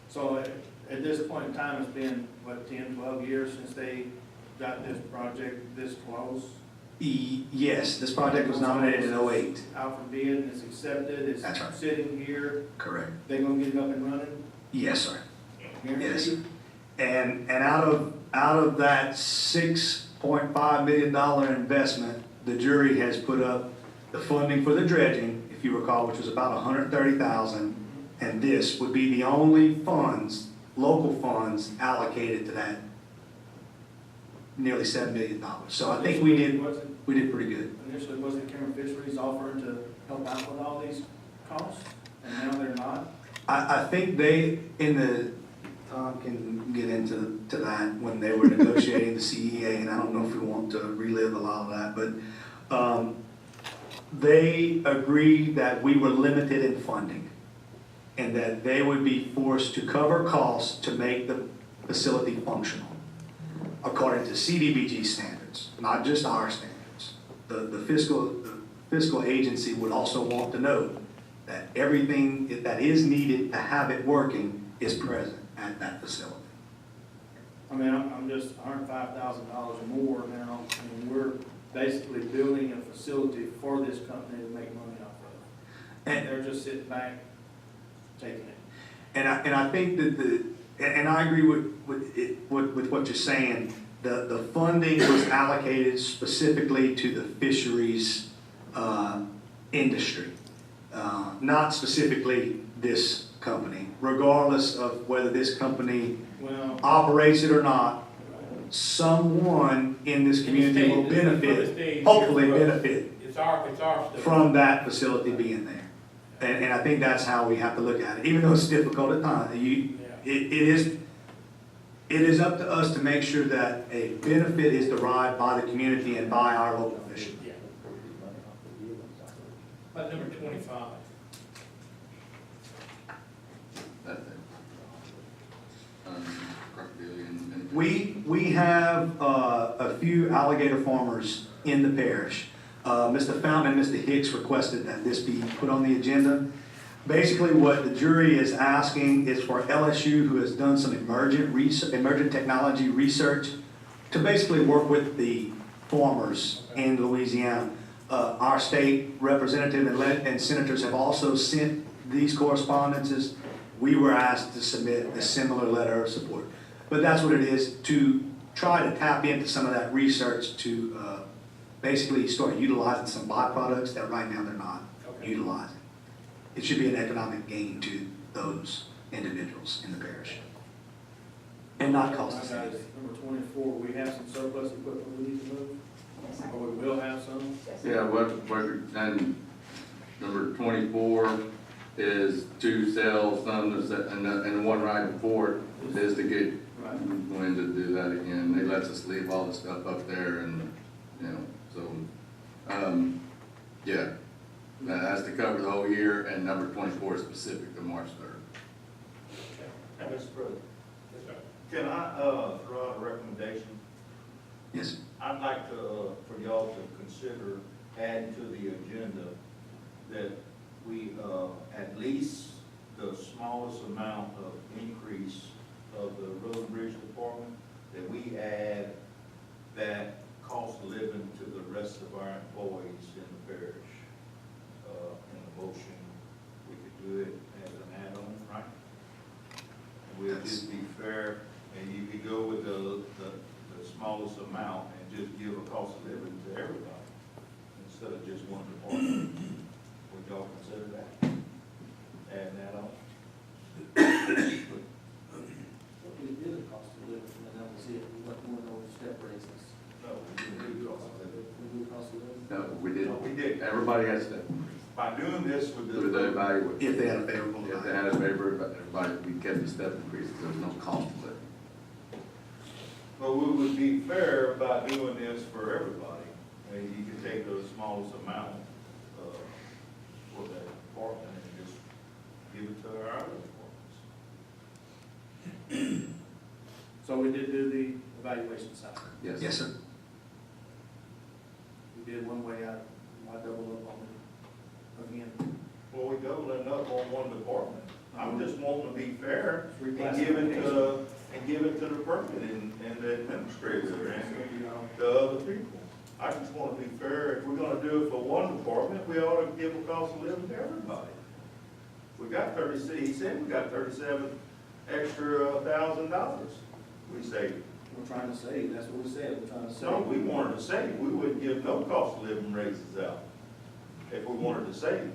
So at this point in time, it's been, what, 10, 12 years since they got this project this close? Yes, this project was nominated in '08. Out for bid, and it's accepted, it's That's right. sitting here, Correct. they're gonna get it up and running? Yes, sir. Yes. Guaranteed? And out of that $6.5 million investment, the jury has put up the funding for the dredging, if you recall, which was about $130,000, and this would be the only funds, local funds, allocated to nearly $7 million. So I think we did Wasn't- pretty good. Initially, wasn't Cameron Fisheries offering to help out with all these costs, and now they're not? I think they, Tom can get into that, when they were negotiating the CEA, and I don't know if we want to relive a lot of that, but they agreed that we were limited in funding, and that they would be forced to cover costs to make the facility functional, according to CDBG standards, not just our standards. The fiscal agency would also want to know that everything that is needed to have it working is present at that facility. I mean, I'm just $105,000 more now, and we're basically building a facility for this company to make money off of. And they're just sitting back, taking it. And I think that and I agree with what you're saying. The funding was allocated specifically to the fisheries industry, not specifically this company. Regardless of whether this company Well, operates it or not, someone in this community will benefit, hopefully benefit It's our stuff. from that facility being there. And I think that's how we have to look at it, even though it's difficult at times. It is up to us to make sure that a benefit is derived by the community and by our local officials. Yeah. About number 25. That's it. Crocodilian. We have a few alligator farmers in the parish. Mr. Fountain and Mr. Hicks requested that this be put on the agenda. Basically, what the jury is asking is for LSU, who has done some emergent technology research, to basically work with the farmers in Louisiana. Our state representative and senators have also sent these correspondences. We were asked to submit a similar letter of support. But that's what it is, to try to tap into some of that research to basically start utilizing some byproducts that right now they're not utilizing. It should be an economic gain to those individuals in the parish. And not cost us anything. Number 24, we have some surplus equipment we need to move, Yes, sir. or we will have some. Yes, sir. Yeah, and number 24 is 2 sales, and 1 right of port is to get Right. when to do that again. They let us leave all the stuff up there and, so, yeah. That's to cover the whole year, and number 24 is specific to March 3rd. Mr. President, Yes, sir. can I, throw out a recommendation? Yes. I'd like to, for y'all to consider adding to the agenda that we, at least the smallest amount of increase of the road and bridge department, that we add that cost of living to the rest of our employees in the parish. In the motion, we could do it as an add-on, right? We'll just be fair, and you could go with the smallest amount and just give a cost of living to everybody, instead of just one department. Would y'all consider that? Adding that on? What we did the cost of living, and that was it, we went more on step raises. No, we didn't do cost of living. We do cost of living. No, we did. No, we did. Everybody has to, By doing this with do the the, evaluation. If they had a favorable. If they had a favor, everybody, we kept the step increases, there was no cost to it. but we would be fair by doing this for everybody. And you could take the smallest amount, for that department and just give it to our other departments. So we did do the evaluation side. Yes. Yes, sir. We did one way out, why double up on it again? Well, we doubling up on one department. I'm just wanting to be fair and Reclassification. give it to the permanent and the administrator and the other people. I just want to be fair. If we're gonna do it for one department, we ought to give a cost of living to everybody. We got he said we got 37 extra $1,000. We saved. We're trying to save, that's what we said, we're trying to save. No, we wanted to save. We wouldn't give no cost of living raises out if we wanted to save.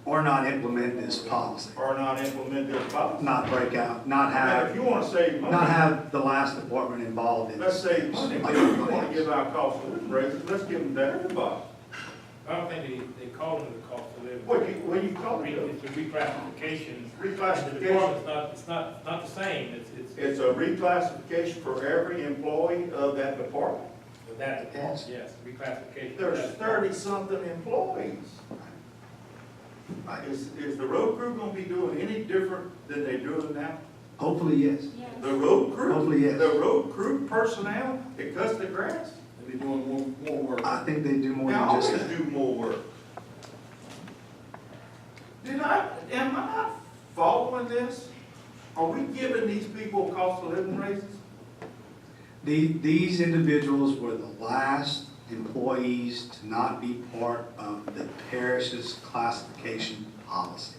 Or not implement this policy, or not implement this policy. not break out, not Now, if have, you wanna save not money, have the last department involved in let's this. save money, but if you wanna give our cost of living raises, let's give them to everybody. I don't think they call them the cost of living. What you call it? It's a reclassification. The Reclassification. department's not the same, It's a reclassification for every employee of that department. for that department, yes, reclassification. for There's that department. 30-something employees. Is the road crew gonna be doing any different than they're doing now? Hopefully, yes. Yes. The road crew? Hopefully, yes. The road crew personnel that cuts the grass? They'll be doing more work. I think they do more They than always just that. do more work. Am I not following this? Are we giving these people cost of living raises? These individuals were the last employees to not be part of the parish's classification policy.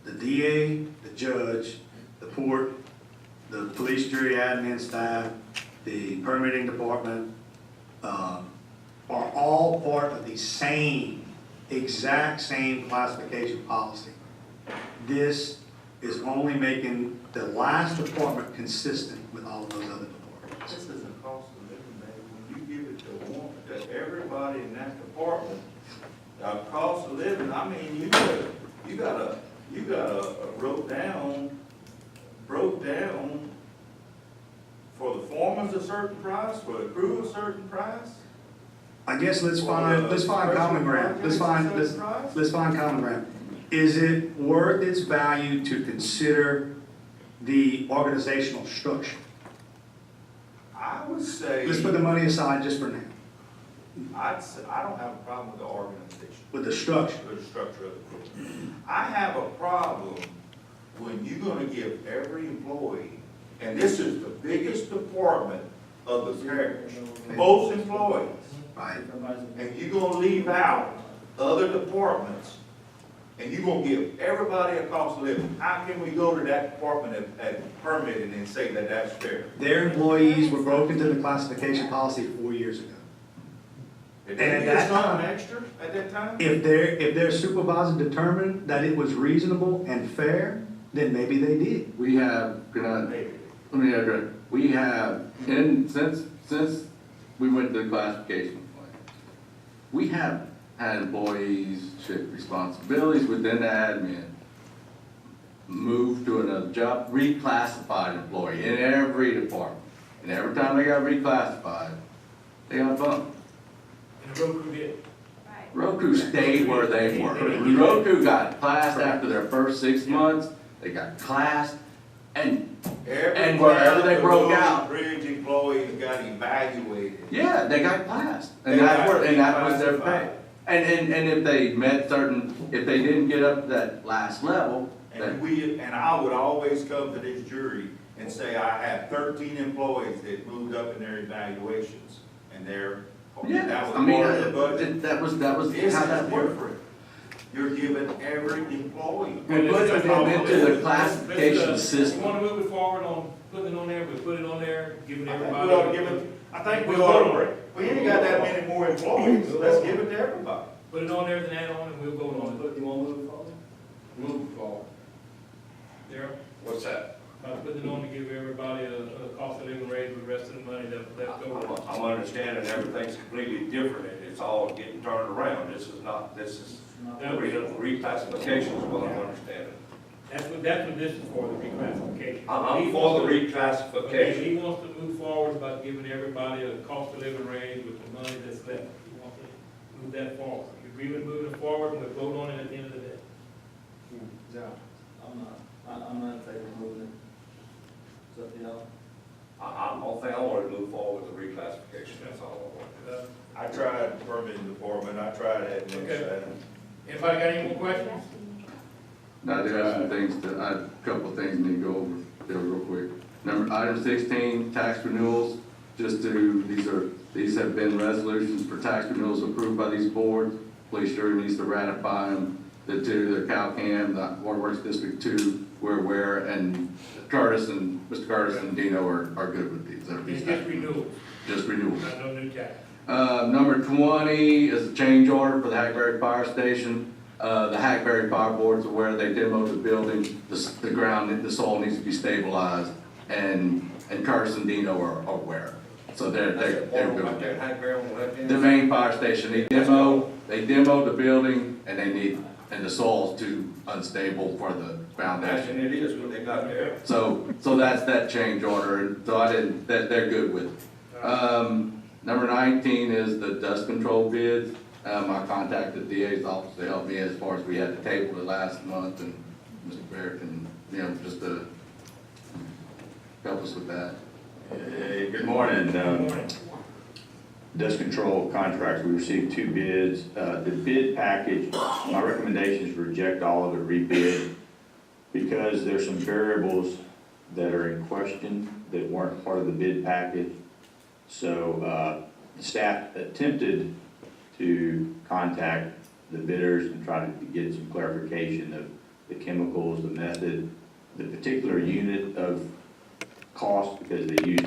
The DA, the judge, the port, the police jury admin staff, the permitting department, are all part of the same, exact same classification policy. This is only making the last department consistent with all of those other departments. This is a cost of living, man. When you give it to everybody in that department, cost of living, I mean, you got a broke down for the foreman's a certain price, for the crew a certain price. I guess let's For find the common ground. Let's find common ground. Is it worth its value to consider the organizational structure? I would say, Let's put the money aside just for now, I'd say, I don't have a problem with the organization, with the structure. with the structure of the crew. I have a problem when you're gonna give every employee, and this is the biggest department of the parish, most employees, Right. and you're gonna leave out other departments, and you're gonna give everybody a cost of living. How can we go to that department at permitting and say that that's fair? Their employees were broken to the classification policy 4 years ago. Did And at they get that something time- extra at that time? If their supervisor determined that it was reasonable and fair, then maybe they did. We have, Maybe. let me address, we have, since we went to the classification plan, we have had employees shift responsibilities within the admin, move to another job, reclassified employee in every department. And every time they got reclassified, they got bumped. And the road crew did. Right. Road crew stayed where they were. The road crew got classed after their first 6 months, they got classed, and Every wherever time they the broke road out. Bridge employees got evaluated. yeah, they got classed. They And got that was their pay. reclassified. And if they met certain, if they didn't get up to that last level, then, And I would always come to this jury and say, I had 13 employees that moved up in their evaluations, and that yeah, was I mean, part of the budget. that was This how is that worked. different. You're giving every employee. We put them into the Let's, classification We system. wanna move it forward on putting it on there, we put it on there, giving I think everybody. we ought to give it, I think we ought to, we ain't got that many more employees, so let's give it to everybody. Put it on there as an add-on and we'll vote on it. You wanna move it forward? Move forward. Darryl, What's that? about putting it on to give everybody a cost of living raise with the rest of the money that go. I'm understanding everything's completely different, and it's all getting turned around. This is reclassification is what I'm understanding. That's what this is for, the reclassification. I'm for the Okay, reclassification. he wants to move forward about giving everybody a cost of living raise with the money that's left. He wants to move that forward. You agree with moving it forward, and we'll vote on it at the end of the day. Yeah, I'm not in favor of moving it. It's up to y'all. I don't think I want to move forward with the reclassification, that's all I want. I tried permitting department, I tried admin Okay. staff. Anybody got any more questions? Now, there are some things that, a couple of things need to go over there real quick. Item 16, tax renewals, these have been resolutions for tax renewals approved by these boards. Police jury needs to ratify them. The two, the CalCam, the Waterworks District 2, we're aware, and Mr. Curtis and Dino are good with these. It's just renewals, Just renewals. not no new tax. Number 20 is a change order for the Hackberry Fire Station. The Hackberry Fire Board's aware they demoed the building, the ground, the soil needs to be stabilized, and Curtis and Dino are aware. So they're good with that. The main fire station, they demoed the building, and the soil's too unstable for the foundation. it is what they got there. So that's that change order, and so they're good with it. Number 19 is the dust control bids. I contacted the DA's office to help me as far as we had to table it last month, and Mr. Barrett can, just to help us with that. Good morning. Dust control contracts, we received 2 bids. The bid package, my recommendation is to reject all of it, rebid, because there's some variables that are in question that weren't part of the bid package. So the staff attempted to contact the bidders and try to get some clarification of the chemicals, the method, the particular unit of cost, because the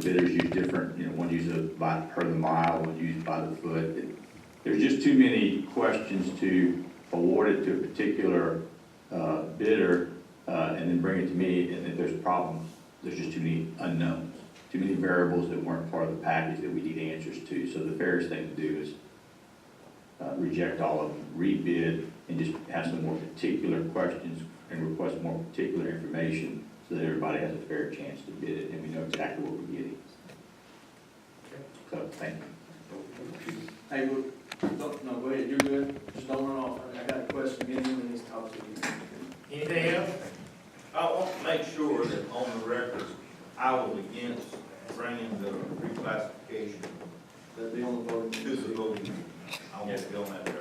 bidders use different, one uses by per the mile, one used by the foot. There's just too many questions to award it to a particular bidder and then bring it to me, and if there's problems, there's just too many unknowns, too many variables that weren't part of the package that we need answers to. So the fairest thing to do is reject all of them, rebid, and just have some more particular questions and request more particular information so that everybody has a fair chance to bid it and we know exactly what we're getting. So, thank you. Hey, no, go ahead, you're good, just don't run off, I got a question, again, and needs to talk to you. Anything else? I want to make sure that on the record, I was against bringing the reclassification That'd be on the vote. to the voting. I want to be on that.